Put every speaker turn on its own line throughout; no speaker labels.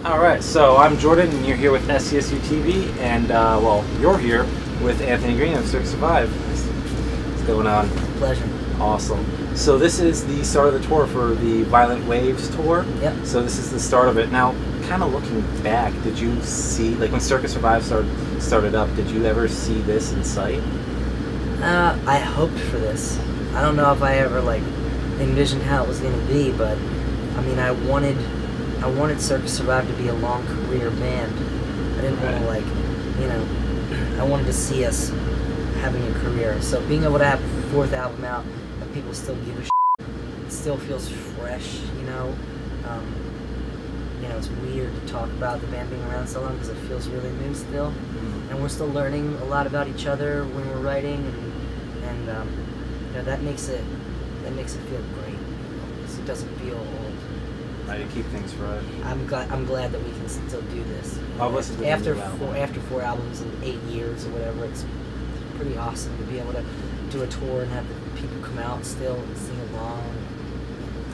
Alright, so I'm Jordan and you're here with SCSUTV and, well, you're here with Anthony Green of Circa. What's going on?
Pleasure.
Awesome. So this is the start of the tour for the Violent Waves tour.
Yep.
So this is the start of it. Now, kind of looking back, did you see, like when Circa started up, did you ever see this in sight?
I hoped for this. I don't know if I ever envisioned how it was going to be, but I mean, I wanted Circa Survive to be a long career band. I didn't want to I wanted to see us having a career. So being able to have the fourth album out and people still give a shit, it still feels fresh, it's weird to talk about the band being around so long because it feels really new still. And we're still learning a lot about each other when we're writing, and that makes it feel great. So it doesn't feel old.
Right, to keep things fresh.
I'm glad that we can still do this.
After
4 albums in 8 years or whatever, it's pretty awesome to be able to do a tour and have the people come out still and sing along.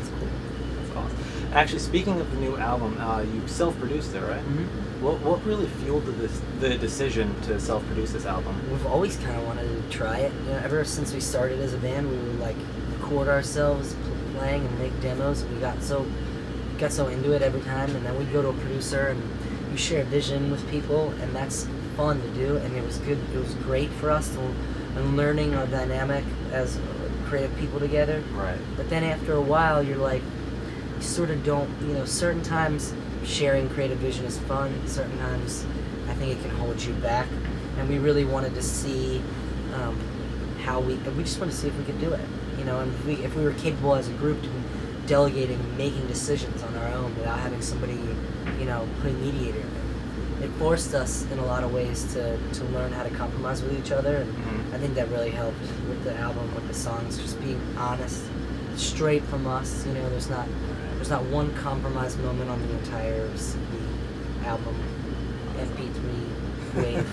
It's cool.
That's awesome. Actually, speaking of the new album, you self-produced it, right?
Mm-hmm.
What really fueled the decision to self-produce this album?
We've always kind of wanted to try it. Ever since we started as a band, we would record ourselves playing and make demos. We got so into it every time, and then we'd go to a producer and you share a vision with people, and that's fun to do. And it was good. It was great for us and learning our dynamic as creative people together.
Right.
But then after a while, you're you sort of don't. Certain times sharing creative vision is fun. Certain times, I think it can hold you back. And we really wanted to see how we just wanted to see if we could do it. And if we were capable as a group to delegating and making decisions on our own without having somebody, put a mediator in. It forced us in a lot of ways to learn how to compromise with each other, and I think that really helped with the album, with the songs, just being honest, straight from us. There's not one compromise moment on the entire CD, album, MP3, wave.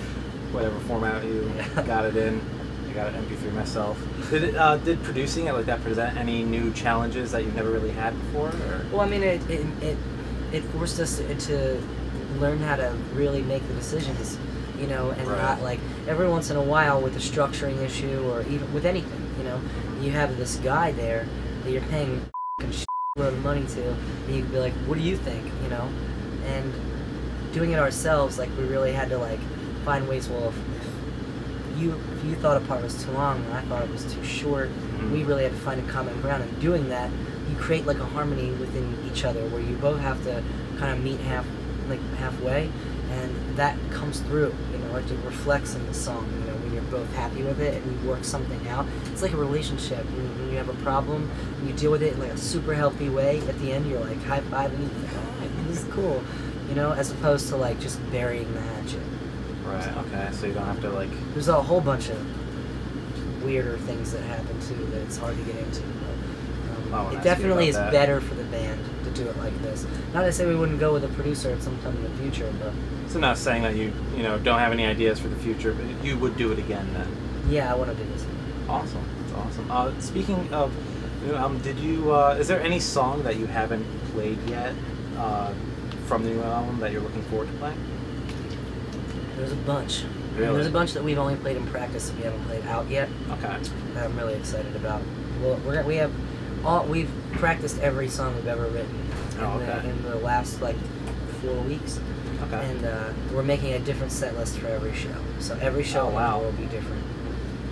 Whatever format you got it in. I got an MP3 myself. Did producing it like that present any new challenges that you've never really had before? Or?
Well, I mean, it forced us to learn how to really make the decisions, and not every once in a while with a structuring issue or even with anything, you have this guy there that you're paying a load of money to, and you can be like, what do you think, and doing it ourselves, we really had to find ways. Well, if you thought a part was too long and I thought it was too short, we really had to find a common ground. And doing that, you create a harmony within each other where you both have to kind of meet halfway, and that comes through. It reflects in the song. When you're both happy with it and you work something out, it's like a relationship. When you have a problem, and you deal with it in a super healthy way. At the end, you're high five and this is cool, as opposed to just burying the hatchet.
Right, okay, so you don't have to
There's a whole bunch of weirder things that happen too that it's hard to get into. But, it definitely is better for the band to do it like this. Not to say we wouldn't go with a producer at some time in the future, but...
So not saying that you don't have any ideas for the future, but you would do it again then?
Yeah, I want to do this.
Awesome, that's awesome. Speaking of, is there any song that you haven't played yet from the new album that you're looking forward to playing?
There's a bunch.
Really?
There's a bunch that we've only played in practice that we haven't played out yet.
Okay.
That I'm really excited about. Well, we've practiced every song we've ever written in the last 4 weeks.
Okay.
And we're making a different set list for every show. So every show will be different.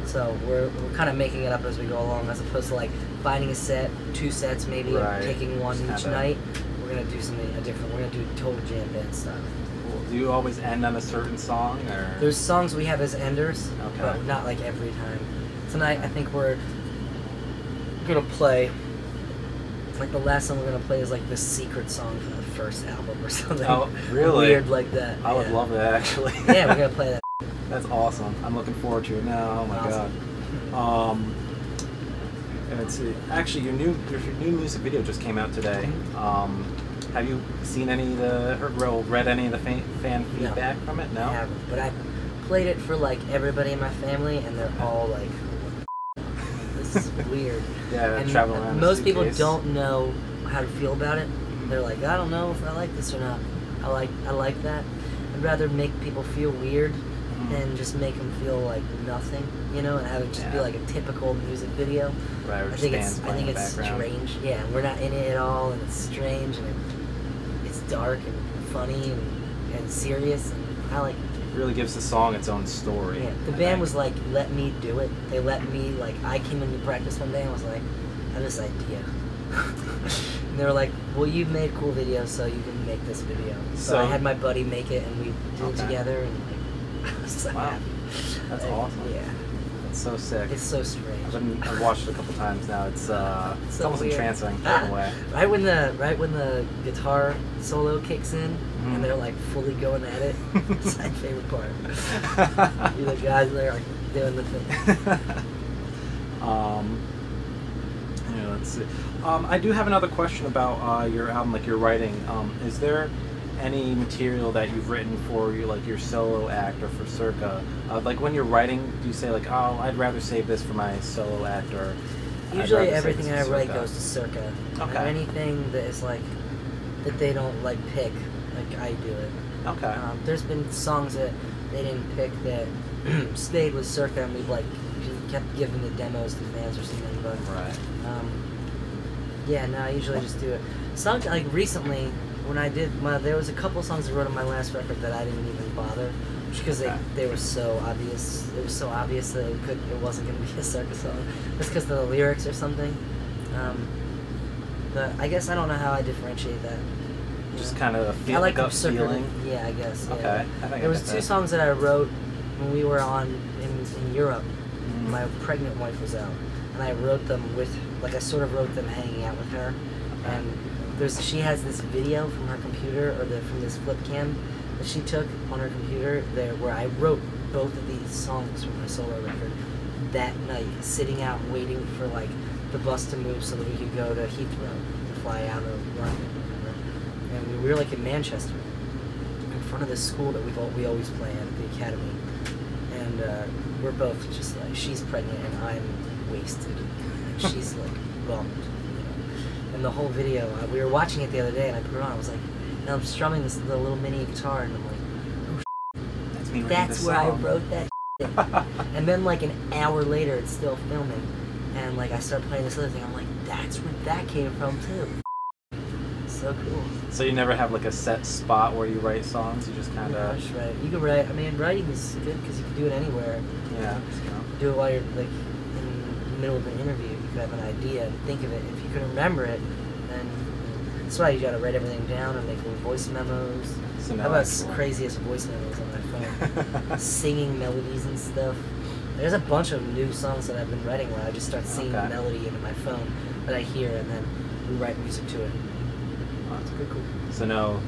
So we're kind of making it up as we go along, as opposed to finding a set, 2 sets maybe, and taking one each night. We're gonna do something different. We're gonna do total jam band style.
Do you always end on a certain song, or?
There's songs we have as enders, but not every time. Tonight, I think we're gonna play. The last song we're gonna play is the secret song from the first album or something.
Oh, really?
Weird like that.
I would love that actually.
Yeah, we're gonna play that.
That's awesome. I'm looking forward to it now. Oh my god. And let's see. Actually, your new music video just came out today. Have you seen read any of the fan feedback from it? No?
I haven't, but I played it for everybody in my family, and they're all this is weird.
Yeah,
and
travel around.
Most people don't know how to feel about it. They're I don't know if I like this or not. I like that. I'd rather make people feel weird than just make them feel like nothing, you know, and have it just be like a typical music video.
Right, or
I think it's strange. Yeah, we're not in it at all, and it's strange, and it's dark and funny and serious, and I like it.
It really gives the song its own story.
Yeah, the band was like, let me do it. They let me, like, I came into practice one day and was like, I have this idea. And they were like, well, you've made cool videos, so you can make this video. So I had my buddy make it, and we did it together, and like, I was so happy.
That's awesome.
Yeah.
That's so sick.
It's so strange.
I've watched it a couple times now. It's
so
almost
weird.
Entrancing in a way.
Right when the guitar solo kicks in, and they're like fully going at it. It's my favorite part. You're the guys there like doing the thing.
Let's see. I do have another question about your album, like your writing. Is there any material that you've written for your solo act or for Circa? Like when you're writing, do you say like, oh, I'd rather save this for my solo act, or
usually everything I write goes to Circa.
Okay.
And anything that is like that they don't like pick, like I do it.
Okay.
There's been songs that they didn't pick that stayed with Circa, and we've like kept giving the demos to fans or something. But
right.
Yeah, no, I usually just do it. Songs like recently when I did there was a couple songs I wrote on my last record that I didn't even bother, just because they were so obvious. It was so obvious that it wasn't going to be a Circa song, just because of the lyrics or something. But I guess I don't know how I differentiate that.
Just kind of
I like
gut
Circa.
feeling.
Yeah, I guess. Yeah.
Okay. I think
there was two songs that I wrote when we were in Europe. My pregnant wife was out, and I wrote them I sort of wrote them hanging out with her. And she has this video from her computer, from this flip cam that she took on her computer there, where I wrote both of these songs from my solo record that night, sitting out waiting for like the bus to move so that we could go to Heathrow to fly out of London. And we were like in Manchester, in front of this school that we always play at, the academy. And we're both just like, she's pregnant and I'm wasted, and she's like bummed, you know. And the whole video, we were watching it the other day, and I put it on. I was like, and I'm strumming the little mini guitar, and I'm like, oh, that's where I wrote that. And then like an hour later, it's still filming, and like I start playing this other thing. I'm like, that's where that came from too. So cool.
So you never have like a set spot where you write songs? You just kind of...
just write. You can write. I mean, writing is good because you can do it anywhere.
Yeah.
Do it while you're like in the middle of an interview. You could have an idea and think of it. If you can remember it, then that's why you got to write everything down and make little voice memos.
So
How about craziest voice memos on my phone? Singing melodies and stuff. There's a bunch of new songs that I've been writing where I just start singing the melody into my phone that I hear, and then we write music to it.
Oh, that's pretty cool. So no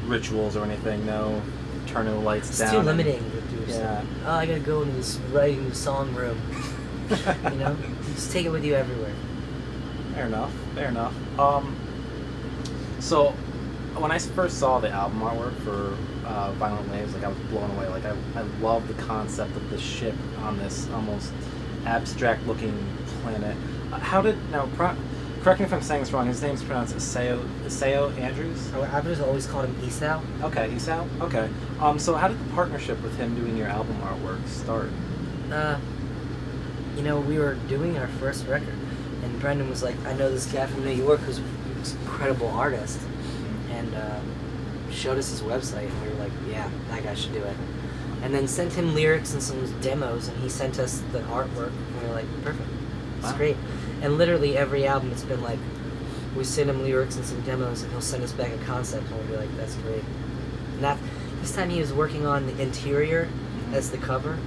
rituals or anything, no turning the lights down.
It's too limiting to do stuff. Oh, I gotta go into this writing song room. You know? Just take it with you everywhere.
Fair enough. Fair enough. So when I first saw the album artwork for Violent Waves, like I was blown away. Like I love the concept of the ship on this almost abstract-looking planet. Correct me if I'm saying this wrong. His name's pronounced Isao Andrews?
I've just always called him Isao.
Okay, Isao? Okay. So how did the partnership with him doing your album artwork start?
You know, we were doing our first record, and Brendan was like, I know this guy from New York who's an incredible artist, and showed us his website, and we were like, yeah, that guy should do it. And then sent him lyrics and some demos, and he sent us the artwork, and we were like, perfect. It's great. And literally every album, it's been like, we send him lyrics and some demos, and he'll send us back a concept, and we'll be like, that's great. And this time he was working on the interior as the cover,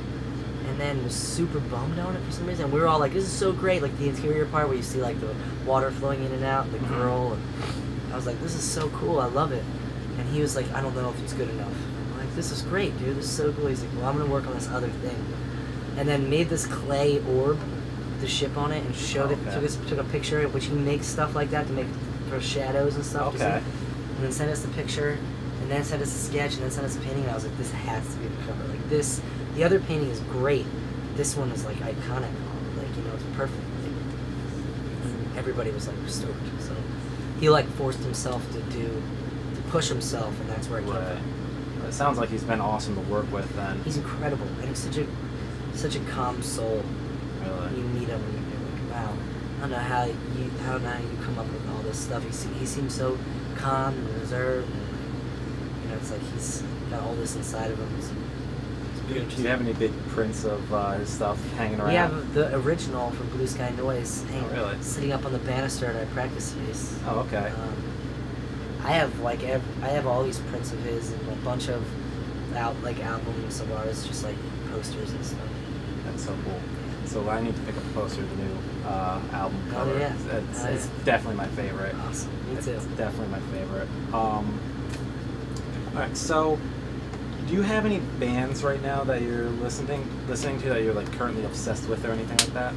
and then was super bummed on it for some reason. And we were all like, this is so great, like the interior part where you see like the water flowing in and out, the girl, and I was like, this is so cool, I love it. And he was like, I don't know if it's good enough. I'm like, this is great, dude, this is so cool. He's like, well, I'm gonna work on this other thing. And then made this clay orb, the ship on it, and showed it, took a picture, which he makes stuff like that to make for shadows and stuff.
Okay.
And then sent us the picture, and then sent us a sketch, and then sent us a painting, and I was like, this has to be the cover. Like this, the other painting is great. This one is like iconic. Like, you know, it's perfect. Like, and everybody was like stoked. So he like forced himself to push himself, and that's where it came
Right.
from.
It sounds like he's been awesome to work with then.
He's incredible, and he's such a calm soul.
Really.
You meet him, and you're like, wow. I don't know how you come up with all this stuff. He seems so calm and reserved, and you know, it's like he's got all this inside of him. It's
Do you have any big prints of his stuff hanging around?
We have the original from Blue Sky Noise
really?
sitting up on the banister at our practice space.
Oh, okay.
I have all these prints of his and a bunch of albums of ours, just like posters and stuff.
That's so cool. So I need to pick up a poster of the new album cover.
Oh yeah,
It's definitely my favorite.
Awesome, me too.
It's definitely my favorite. All right, so do you have any bands right now that you're listening to that you're like currently obsessed with or anything like that?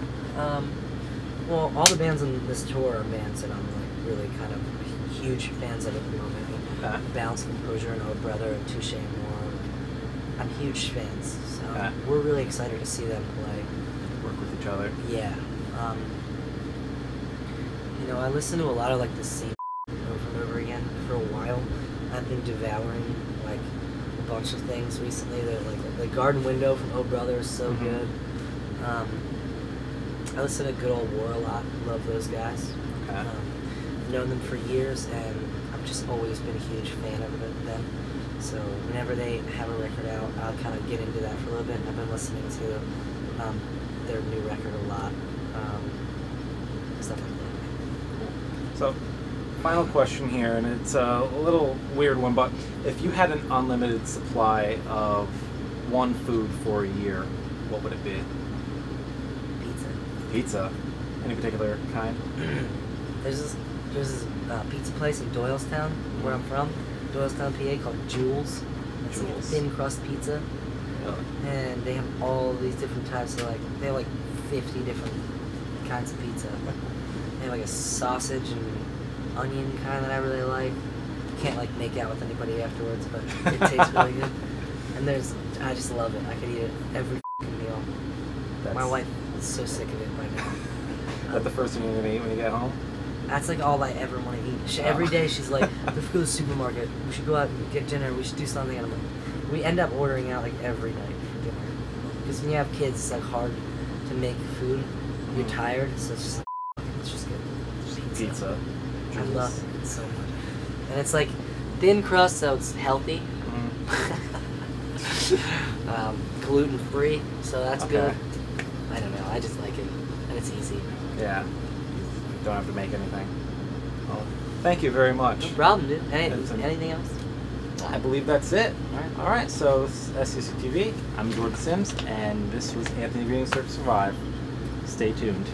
Well, all the bands on this tour are bands that I'm like really kind of huge fans of at the moment. Balance, Composure, and Oh Brother, and Touche More. I'm huge fans, so we're really excited to see them play.
Work with each other.
Yeah. You know, I listen to a lot of like the same over and over again for a while. I've been devouring like a bunch of things recently. They're like the Garden Window from Oh Brother is so good. I listen to Good Old War a lot. Love those guys.
Okay.
I've known them for years, and I've just always been a huge fan of them. So whenever they have a record out, I'll kind of get into that for a little bit. And I've been listening to their new record a lot. Stuff like that.
So, final question here, and it's a little weird one, but if you had an unlimited supply of one food for a year, what would it be?
Pizza.
Pizza? Any particular kind?
There's this pizza place in Doylestown, where I'm from, Doylestown, PA, called Jules. It's like a thin crust pizza.
Really?
And they have all these different types of they have like 50 different kinds of pizza. They have like a sausage and onion kind that I really like. Can't like make out with anybody afterwards, but it tastes really good. And I just love it. I could eat it every meal. My wife is so sick of it by now.
Is that the first thing you're gonna eat when you get home?
That's like all I ever want to eat. Every day she's like, let's go to the supermarket. We should go out and get dinner. We should do something. And I'm like, we end up ordering out like every night for dinner. Because when you have kids, it's like hard to make food. You're tired, so it's just like, let's just get pizza. I love it so much. And it's like thin crust, so it's healthy. Gluten free, so that's good. I don't know. I just like it, and it's easy.
Yeah. Don't have to make anything. Well, thank you very much.
No problem, dude. Anything else?
I believe that's it.
Alright.
Alright, so SCSUTV, I'm Jordan Sims, and this was Anthony Green's Circa Survive. Stay tuned.